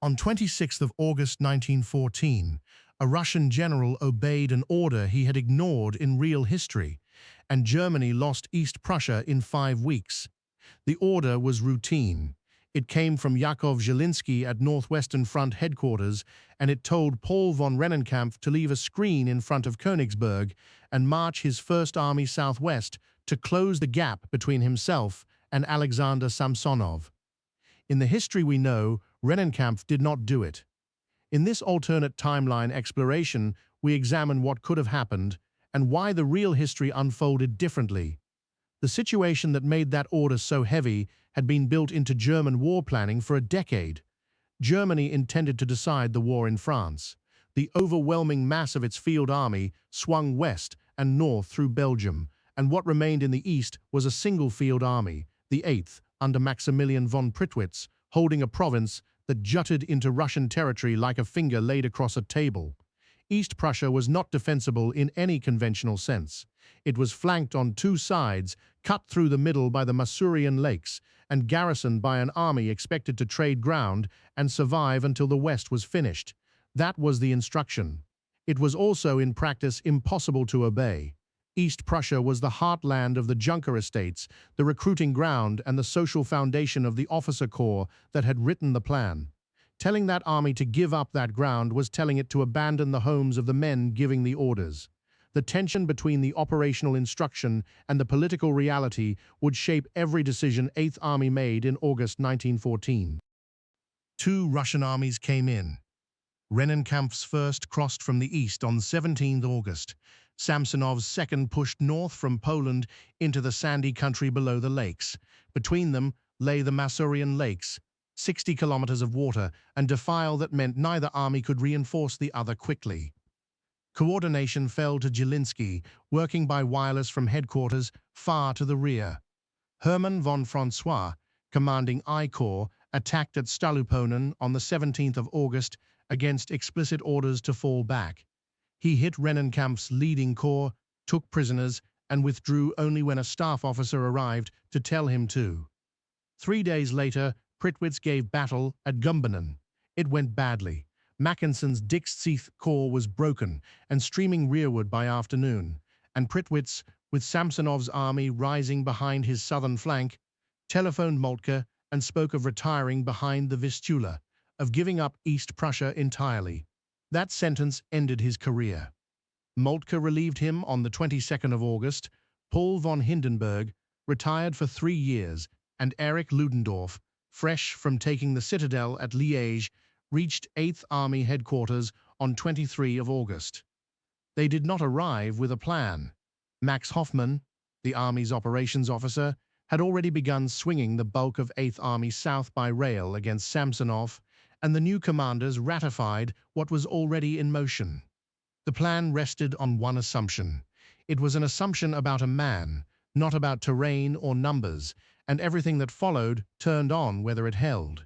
On 26th of August 1914, a Russian general obeyed an order he had ignored in real history, and Germany lost East Prussia in 5 weeks. The order was routine. It came from Yakov Zhilinsky at Northwestern Front headquarters, and it told Paul von Rennenkampf to leave a screen in front of Konigsberg and march his First Army southwest to close the gap between himself and Alexander Samsonov. In the history we know, Rennenkampf did not do it. In this alternate timeline exploration, we examine what could have happened and why the real history unfolded differently. The situation that made that order so heavy had been built into German war planning for a decade. Germany intended to decide the war in France. The overwhelming mass of its field army swung west and north through Belgium, and what remained in the east was a single field army, the 8th, under Maximilian von Prittwitz, holding a province that jutted into Russian territory like a finger laid across a table. East Prussia was not defensible in any conventional sense. It was flanked on 2 sides, cut through the middle by the Masurian Lakes, and garrisoned by an army expected to trade ground and survive until the West was finished. That was the instruction. It was also, in practice, impossible to obey. East Prussia was the heartland of the Junker estates, the recruiting ground and the social foundation of the officer corps that had written the plan. Telling that army to give up that ground was telling it to abandon the homes of the men giving the orders. The tension between the operational instruction and the political reality would shape every decision 8th Army made in August 1914. 2 Russian armies came in. Rennenkampf's first crossed from the east on 17th August. Samsonov's second pushed north from Poland into the sandy country below the lakes. Between them lay the Masurian Lakes, 60 kilometers of water and defile that meant neither army could reinforce the other quickly. Coordination fell to Zhilinsky, working by wireless from headquarters far to the rear. Hermann von Francois, commanding I Corps, attacked at Stoluponen on the 17th of August against explicit orders to fall back. He hit Rennenkampf's leading corps, took prisoners, and withdrew only when a staff officer arrived to tell him to. 3 days later, Prittwitz gave battle at Gumbinnen. It went badly. Mackinson's Dix-Seath Corps was broken and streaming rearward by afternoon, and Prittwitz, with Samsonov's army rising behind his southern flank, telephoned Moltke and spoke of retiring behind the Vistula, of giving up East Prussia entirely. That sentence ended his career. Moltke relieved him on the 22nd of August. Paul von Hindenburg retired for 3 years, and Erich Ludendorff, fresh from taking the citadel at Liège, reached 8th Army headquarters on 23 of August. They did not arrive with a plan. Max Hoffmann, the Army's operations officer, had already begun swinging the bulk of 8th Army south by rail against Samsonov, and the new commanders ratified what was already in motion. The plan rested on one assumption. It was an assumption about a man, not about terrain or numbers, and everything that followed turned on whether it held.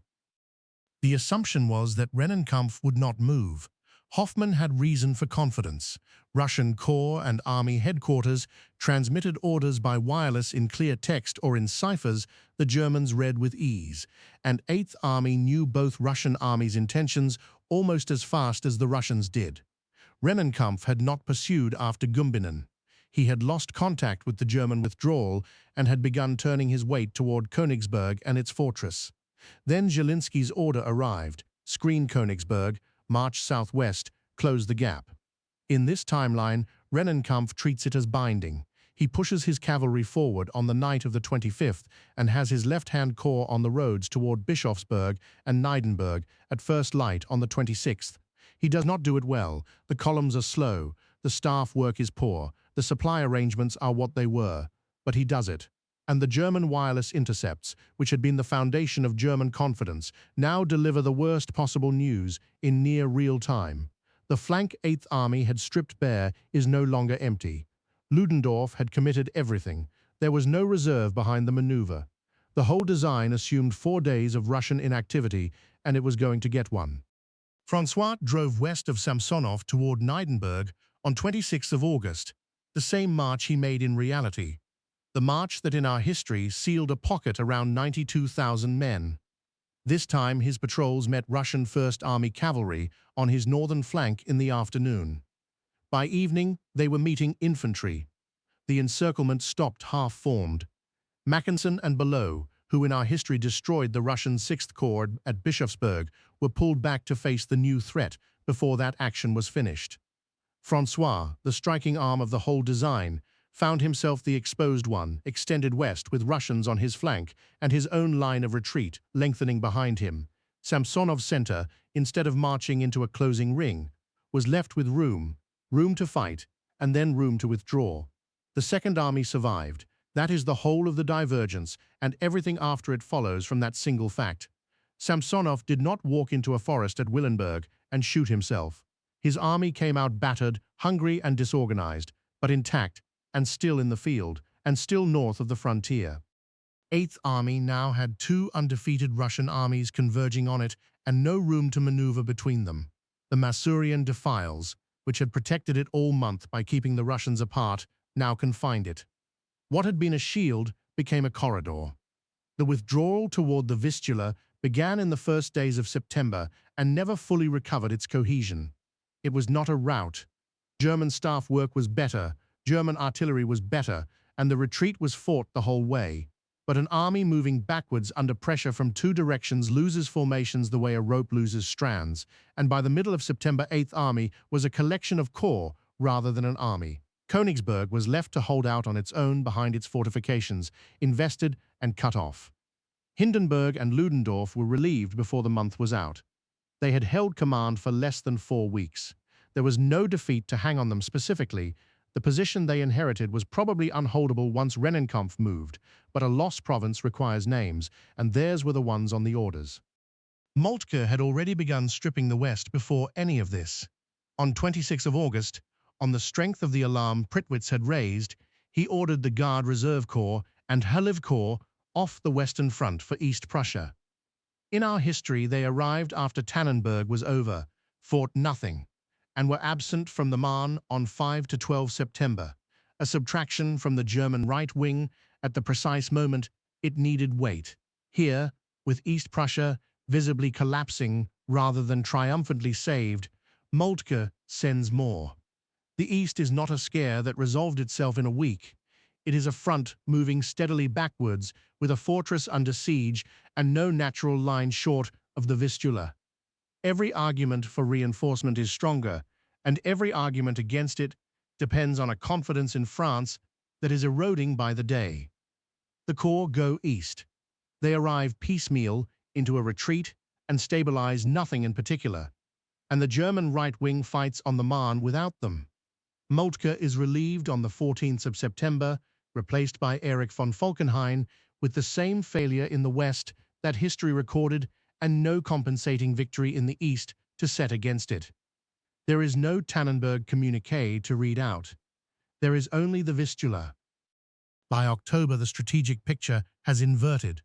The assumption was that Rennenkampf would not move. Hoffmann had reason for confidence. Russian Corps and Army headquarters transmitted orders by wireless in clear text or in ciphers the Germans read with ease, and 8th Army knew both Russian armies' intentions almost as fast as the Russians did. Rennenkampf had not pursued after Gumbinnen. He had lost contact with the German withdrawal and had begun turning his weight toward Konigsberg and its fortress. Then Zhilinsky's order arrived: screen Konigsberg, march southwest, close the gap. In this timeline, Rennenkampf treats it as binding. He pushes his cavalry forward on the night of the 25th and has his left-hand corps on the roads toward Bischofsburg and Neidenburg at first light on the 26th. He does not do it well. The columns are slow, the staff work is poor, the supply arrangements are what they were, but he does it. And the German wireless intercepts, which had been the foundation of German confidence, now deliver the worst possible news in near real time. The flank 8th Army had stripped bare is no longer empty. Ludendorff had committed everything. There was no reserve behind the maneuver. The whole design assumed 4 days of Russian inactivity, and it was going to get one. Francois drove west of Samsonov toward Neidenburg on 26th of August, the same march he made in reality. The march that in our history sealed a pocket around 92,000 men. This time his patrols met Russian First Army cavalry on his northern flank in the afternoon. By evening, they were meeting infantry. The encirclement stopped half-formed. Mackensen and Below, who in our history destroyed the Russian 6th Corps at Bischofsberg, were pulled back to face the new threat before that action was finished. Francois, the striking arm of the whole design, found himself the exposed one, extended west with Russians on his flank and his own line of retreat lengthening behind him. Samsonov's center, instead of marching into a closing ring, was left with room to fight, and then room to withdraw. The Second Army survived. That is the whole of the divergence, and everything after it follows from that single fact. Samsonov did not walk into a forest at Willenberg and shoot himself. His army came out battered, hungry and disorganized, but intact, and still in the field, and still north of the frontier. Eighth Army now had two undefeated Russian armies converging on it and no room to maneuver between them. The Masurian defiles, which had protected it all month by keeping the Russians apart, now confined it. What had been a shield became a corridor. The withdrawal toward the Vistula began in the first days of September and never fully recovered its cohesion. It was not a rout. German staff work was better, German artillery was better, and the retreat was fought the whole way. But an army moving backwards under pressure from two directions loses formations the way a rope loses strands, and by the middle of September, 8th Army was a collection of corps rather than an army. Konigsberg was left to hold out on its own behind its fortifications, invested and cut off. Hindenburg and Ludendorff were relieved before the month was out. They had held command for less than 4 weeks. There was no defeat to hang on them specifically. The position they inherited was probably unholdable once Rennenkampf moved, but a lost province requires names, and theirs were the ones on the orders. Moltke had already begun stripping the West before any of this. On 26 August, on the strength of the alarm Prittwitz had raised, he ordered the Guard Reserve Corps and Hallev Corps off the Western Front for East Prussia. In our history, they arrived after Tannenberg was over, fought nothing, and were absent from the Marne on 5 to 12 September, a subtraction from the German right wing at the precise moment it needed weight. Here, with East Prussia visibly collapsing rather than triumphantly saved, Moltke sends more. The East is not a scare that resolved itself in a week. It is a front moving steadily backwards with a fortress under siege and no natural line short of the Vistula. Every argument for reinforcement is stronger, and every argument against it depends on a confidence in France that is eroding by the day. The Corps go east. They arrive piecemeal into a retreat and stabilize nothing in particular, and the German right wing fights on the Marne without them. Moltke is relieved on the 14th of September, replaced by Erich von Falkenhayn, with the same failure in the west that history recorded and no compensating victory in the east to set against it. There is no Tannenberg communiqué to read out. There is only the Vistula. By October, the strategic picture has inverted.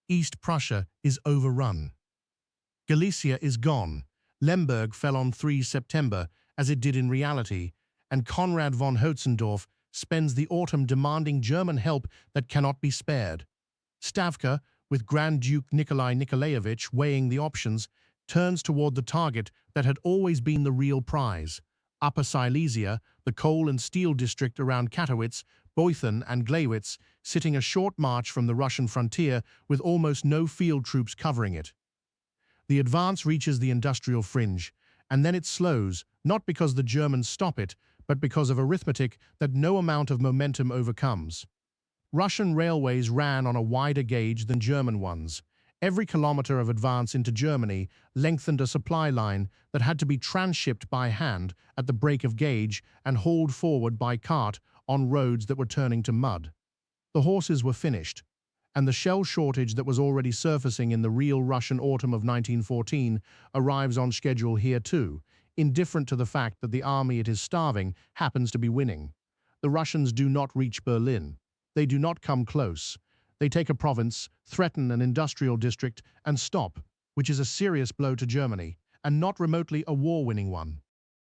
East Prussia is overrun. Galicia is gone. Lemberg fell on 3 September, as it did in reality, and Konrad von Hotzendorf spends the autumn demanding German help that cannot be spared. Stavka, with Grand Duke Nikolai Nikolaevich weighing the options, turns toward the target that had always been the real prize. Upper Silesia, the coal and steel district around Katowice, Boythen and Gleiwitz, sitting a short march from the Russian frontier with almost no field troops covering it. The advance reaches the industrial fringe, and then it slows, not because the Germans stop it, but because of arithmetic that no amount of momentum overcomes. Russian railways ran on a wider gauge than German ones. Every kilometer of advance into Germany lengthened a supply line that had to be transshipped by hand at the break of gauge and hauled forward by cart on roads that were turning to mud. The horses were finished, and the shell shortage that was already surfacing in the real Russian autumn of 1914 arrives on schedule here too, indifferent to the fact that the army it is starving happens to be winning. The Russians do not reach Berlin. They do not come close. They take a province, threaten an industrial district, and stop, which is a serious blow to Germany, and not remotely a war-winning one.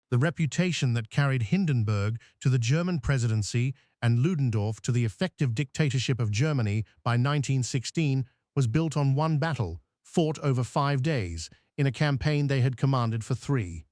The reputation that carried Hindenburg to the German presidency and Ludendorff to the effective dictatorship of Germany by 1916 was built on one battle, fought over 5 days, in a campaign they had commanded for 3.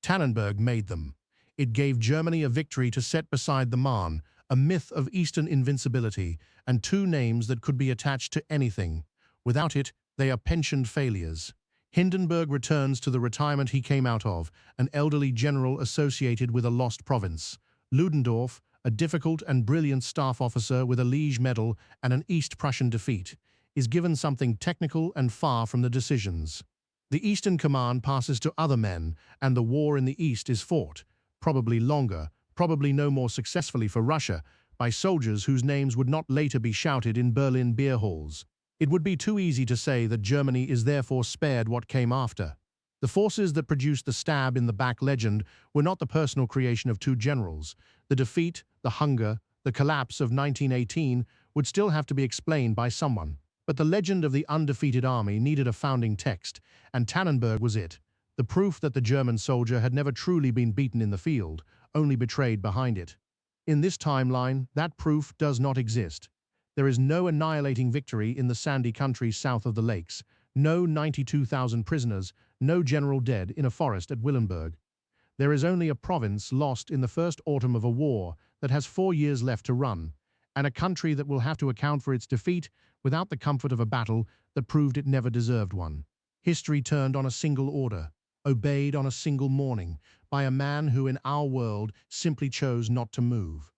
Tannenberg made them. It gave Germany a victory to set beside the Marne, a myth of Eastern invincibility, and 2 names that could be attached to anything. Without it, they are pensioned failures. Hindenburg returns to the retirement he came out of, an elderly general associated with a lost province. Ludendorff, a difficult and brilliant staff officer with a Liege medal and an East Prussian defeat, is given something technical and far from the decisions. The Eastern Command passes to other men, and the war in the East is fought, probably longer, probably no more successfully for Russia, by soldiers whose names would not later be shouted in Berlin beer halls. It would be too easy to say that Germany is therefore spared what came after. The forces that produced the stab in the back legend were not the personal creation of 2 generals. The defeat, the hunger, the collapse of 1918 would still have to be explained by someone. But the legend of the undefeated army needed a founding text, and Tannenberg was it, the proof that the German soldier had never truly been beaten in the field, only betrayed behind it. In this timeline, that proof does not exist. There is no annihilating victory in the sandy country south of the lakes, no 92,000 prisoners, no general dead in a forest at Willenberg. There is only a province lost in the first autumn of a war that has 4 years left to run, and a country that will have to account for its defeat without the comfort of a battle that proved it never deserved one. History turned on a single order, obeyed on a single morning, by a man who in our world simply chose not to move.